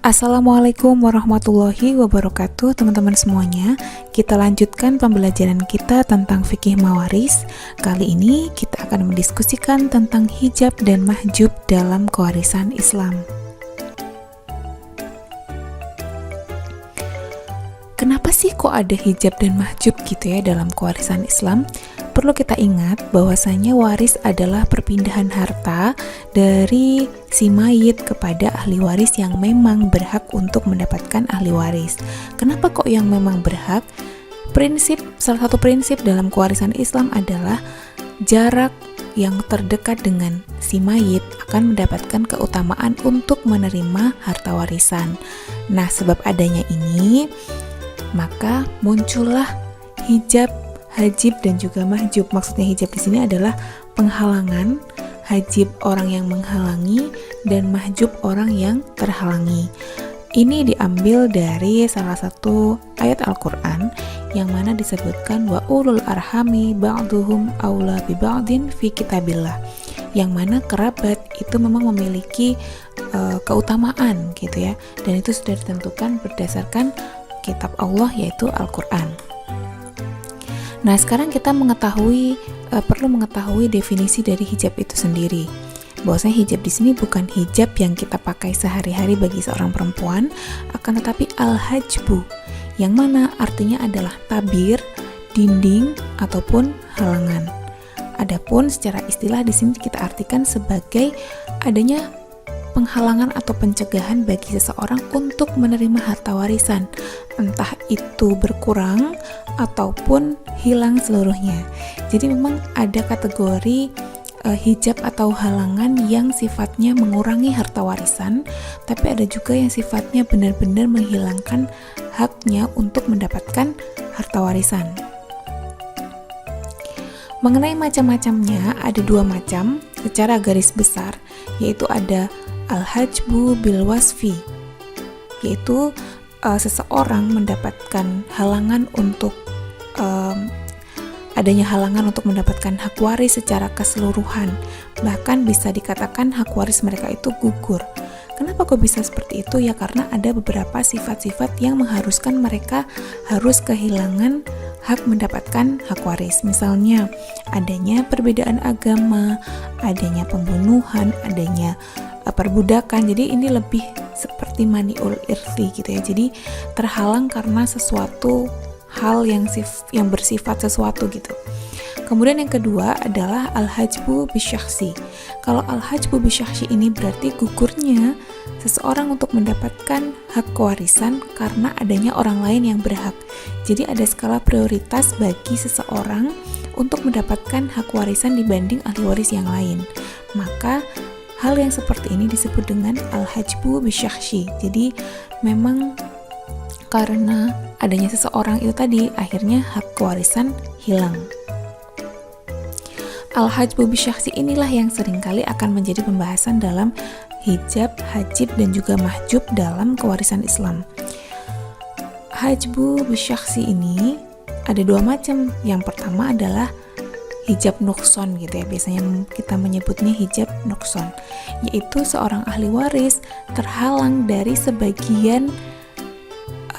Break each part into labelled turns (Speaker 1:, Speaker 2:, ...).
Speaker 1: Assalamualaikum warahmatullahi wabarakatuh, teman-teman semuanya. Kita lanjutkan pembelajaran kita tentang fikih mawaris. Kali ini kita akan mendiskusikan tentang hijab dan mahjub dalam kewarisan Islam. Kenapa sih kok ada hijab dan mahjub gitu ya dalam kewarisan Islam? Perlu kita ingat bahwasanya waris adalah perpindahan harta dari si mayit kepada ahli waris yang memang berhak untuk mendapatkan ahli waris. Kenapa kok yang memang berhak? Salah satu prinsip dalam kewarisan Islam adalah jarak yang terdekat dengan si mayit akan mendapatkan keutamaan untuk menerima harta warisan. Nah, sebab adanya ini, maka muncullah hijab, hajib, dan juga mahjub. Maksudnya hijab di sini adalah penghalangan, hajib orang yang menghalangi, dan mahjub orang yang terhalangi. Ini diambil dari salah satu ayat Al-Quran yang mana disebutkan wa ulul arhami ba'duhum aula bi ba'din fi kitabillah, yang mana kerabat itu memang memiliki keutamaan gitu ya, dan itu sudah ditentukan berdasarkan kitab Allah yaitu Al-Quran. Nah, sekarang kita perlu mengetahui definisi dari hijab itu sendiri. Bahwasanya hijab di sini bukan hijab yang kita pakai sehari-hari bagi seorang perempuan, akan tetapi al-hajbu, yang mana artinya adalah tabir, dinding, ataupun halangan. Adapun secara istilah di sini kita artikan sebagai adanya penghalangan atau pencegahan bagi seseorang untuk menerima harta warisan, entah itu berkurang ataupun hilang seluruhnya. Jadi memang ada kategori hijab atau halangan yang sifatnya mengurangi harta warisan, tapi ada juga yang sifatnya benar-benar menghilangkan haknya untuk mendapatkan harta warisan. Mengenai macam-macamnya, ada dua macam secara garis besar, yaitu ada al-hajbu bil wasfi, yaitu seseorang mendapatkan halangan untuk adanya halangan untuk mendapatkan hak waris secara keseluruhan, bahkan bisa dikatakan hak waris mereka itu gugur. Kenapa kok bisa seperti itu? Ya karena ada beberapa sifat-sifat yang mengharuskan mereka harus kehilangan hak mendapatkan hak waris. Misalnya adanya perbedaan agama, adanya pembunuhan, adanya perbudakan. Jadi ini lebih seperti mani'ul irthi gitu ya. Jadi terhalang karena sesuatu hal yang bersifat sesuatu gitu. Kemudian yang kedua adalah al-hajbu bisyakhsi. Kalau al-hajbu bisyakhsi ini berarti gugurnya seseorang untuk mendapatkan hak kewarisan karena adanya orang lain yang berhak. Jadi ada skala prioritas bagi seseorang untuk mendapatkan hak warisan dibanding ahli waris yang lain. Maka hal yang seperti ini disebut dengan al-hajbu bisyakhsi. Jadi memang karena adanya seseorang itu tadi, akhirnya hak kewarisan hilang. Al-hajbu bisyakhsi inilah yang seringkali akan menjadi pembahasan dalam hijab, hajib, dan juga mahjub dalam kewarisan Islam. Hajbu bisyakhsi ini ada dua macam. Yang pertama adalah hijab nukson gitu ya, biasanya kita menyebutnya hijab nukson, yaitu seorang ahli waris terhalang dari sebagian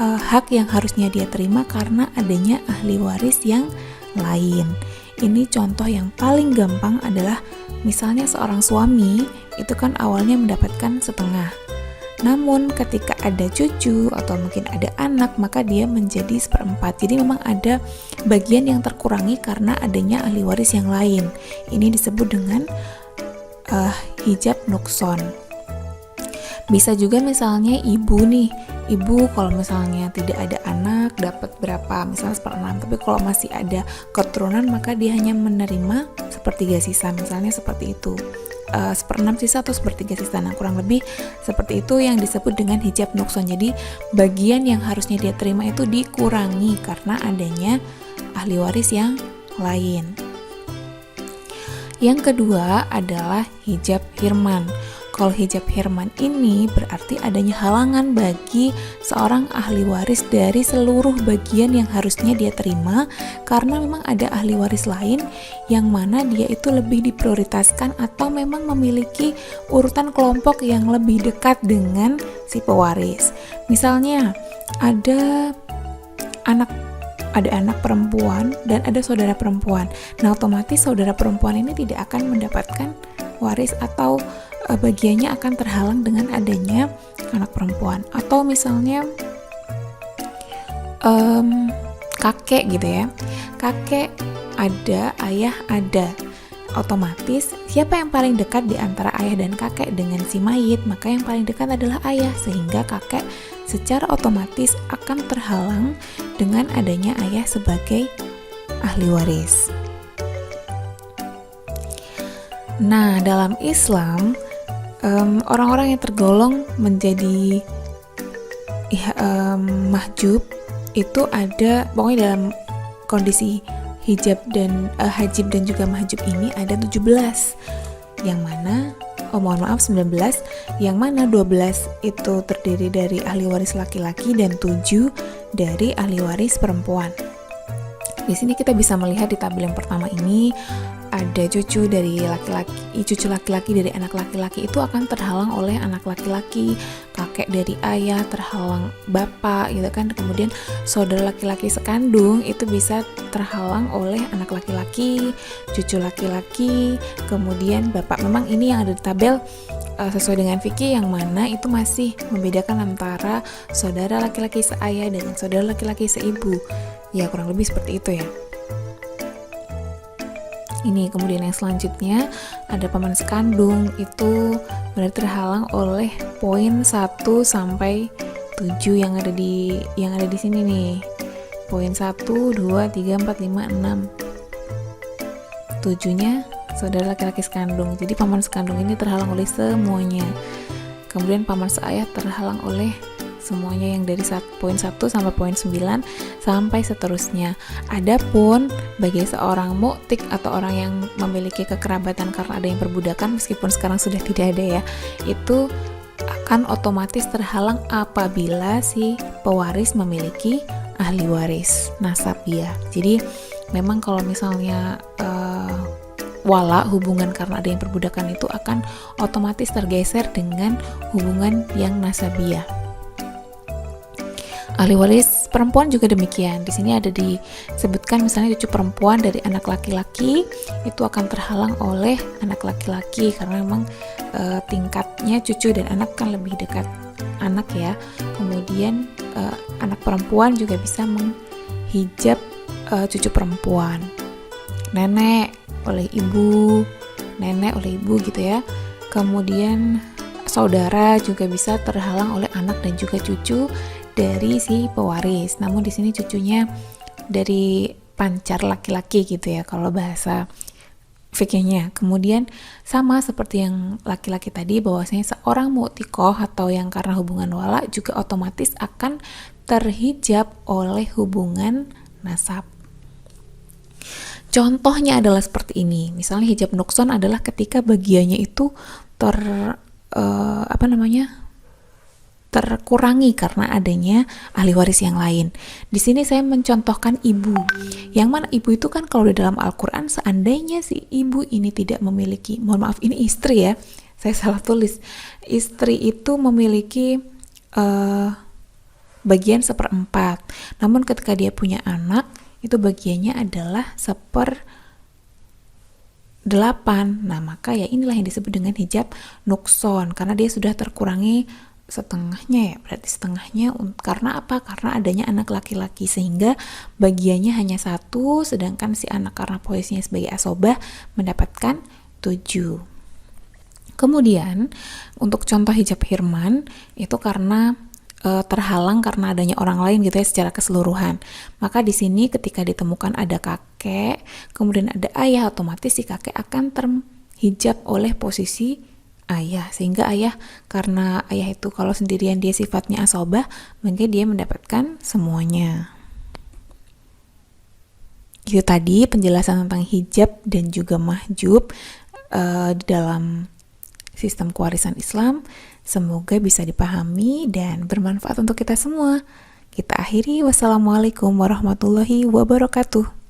Speaker 1: hak yang harusnya dia terima karena adanya ahli waris yang lain. Ini contoh yang paling gampang adalah misalnya seorang suami itu kan awalnya mendapatkan setengah, namun ketika ada cucu atau mungkin ada anak maka dia menjadi seperempat. Jadi memang ada bagian yang terkurangi karena adanya ahli waris yang lain. Ini disebut dengan hijab nukson. Bisa juga misalnya ibu kalau misalnya tidak ada anak dapat berapa, misalnya 1/6, tapi kalau masih ada keturunan maka dia hanya menerima 1/3 sisa, misalnya seperti itu. 1/6 sisa atau 1/3 sisa. Nah, kurang lebih seperti itu yang disebut dengan hijab nukson. Jadi bagian yang harusnya dia terima itu dikurangi karena adanya ahli waris yang lain. Yang kedua adalah hijab hirman. Kalau hijab hirman ini berarti adanya halangan bagi seorang ahli waris dari seluruh bagian yang harusnya dia terima, karena memang ada ahli waris lain yang mana dia itu lebih diprioritaskan atau memang memiliki urutan kelompok yang lebih dekat dengan si pewaris. Misalnya ada anak perempuan dan ada saudara perempuan. Nah, otomatis saudara perempuan ini tidak akan mendapatkan waris atau bagiannya akan terhalang dengan adanya anak perempuan. Atau misalnya kakek gitu ya, kakek ada, ayah ada, otomatis siapa yang paling dekat di antara ayah dan kakek dengan si mayit? Maka yang paling dekat adalah ayah, sehingga kakek secara otomatis akan terhalang dengan adanya ayah sebagai ahli waris. Nah, dalam Islam orang-orang yang tergolong menjadi mahjub itu ada, pokoknya dalam kondisi hajib dan juga mahjub ini ada 17, yang mana 19, yang mana 12 itu terdiri dari ahli waris laki-laki dan 7 dari ahli waris perempuan. Di sini kita bisa melihat di tabel yang pertama ini ada cucu laki-laki dari anak laki-laki itu akan terhalang oleh anak laki-laki, kakek dari ayah terhalang bapak gitu kan. Kemudian saudara laki-laki sekandung itu bisa terhalang oleh anak laki-laki, cucu laki-laki, kemudian bapak. Memang ini yang ada di tabel sesuai dengan fikih yang mana itu masih membedakan antara saudara laki-laki seayah dengan saudara laki-laki seibu. Ya, kurang lebih seperti itu ya. Ini kemudian yang selanjutnya ada paman sekandung, itu berarti terhalang oleh poin 1 sampai 7 yang ada di sini nih. Poin 1, 2, 3, 4, 5, 6. 7-nya saudara laki-laki sekandung. Jadi paman sekandung ini terhalang oleh semuanya. Kemudian paman seayah terhalang oleh semuanya yang dari poin 1 sampai poin 9 sampai seterusnya. Adapun bagi seorang mu'tik atau orang yang memiliki kekerabatan karena ada yang perbudakan, meskipun sekarang sudah tidak ada ya, itu akan otomatis terhalang apabila si pewaris memiliki ahli waris nasabiyah. Jadi memang kalau misalnya wala, hubungan karena ada yang perbudakan itu akan otomatis tergeser dengan hubungan yang nasabiyah. Ahli waris perempuan juga demikian. Di sini ada disebutkan misalnya cucu perempuan dari anak laki-laki itu akan terhalang oleh anak laki-laki karena memang tingkatnya cucu dan anak kan lebih dekat anak ya. Kemudian anak perempuan juga bisa menghijab cucu perempuan. Nenek oleh ibu, nenek oleh ibu gitu ya. Kemudian saudara juga bisa terhalang oleh anak dan juga cucu dari si pewaris. Namun di sini cucunya dari pancar laki-laki gitu ya kalau bahasa fikihnya. Kemudian sama seperti yang laki-laki tadi, bahwasanya seorang mu'tikoh atau yang karena hubungan wala juga otomatis akan terhijab oleh hubungan nasab. Contohnya adalah seperti ini. Misalnya hijab nukson adalah ketika bagiannya itu terkurangi karena adanya ahli waris yang lain. Di sini saya mencontohkan ibu. Yang mana ibu itu kan kalau di dalam Al-Qur'an seandainya si ibu ini tidak memiliki, mohon maaf ini istri ya. Saya salah tulis. Istri itu memiliki bagian 1/4. Namun ketika dia punya anak, itu bagiannya adalah 1/8. Nah, maka ya inilah yang disebut dengan hijab nukson karena dia sudah terkurangi setengahnya ya, berarti setengahnya. Karena apa? Karena adanya anak laki-laki sehingga bagiannya hanya 1, sedangkan si anak karena posisinya sebagai asobah mendapatkan 7. Kemudian untuk contoh hijab hirman itu karena terhalang karena adanya orang lain gitu ya secara keseluruhan. Maka di sini ketika ditemukan ada kakek, kemudian ada ayah, otomatis si kakek akan terhijab oleh posisi ayah, sehingga ayah, karena ayah itu kalau sendirian dia sifatnya asobah, maka dia mendapatkan semuanya. Itu tadi penjelasan tentang hijab dan juga mahjub di dalam sistem kewarisan Islam. Semoga bisa dipahami dan bermanfaat untuk kita semua. Kita akhiri, wassalamualaikum warahmatullahi wabarakatuh.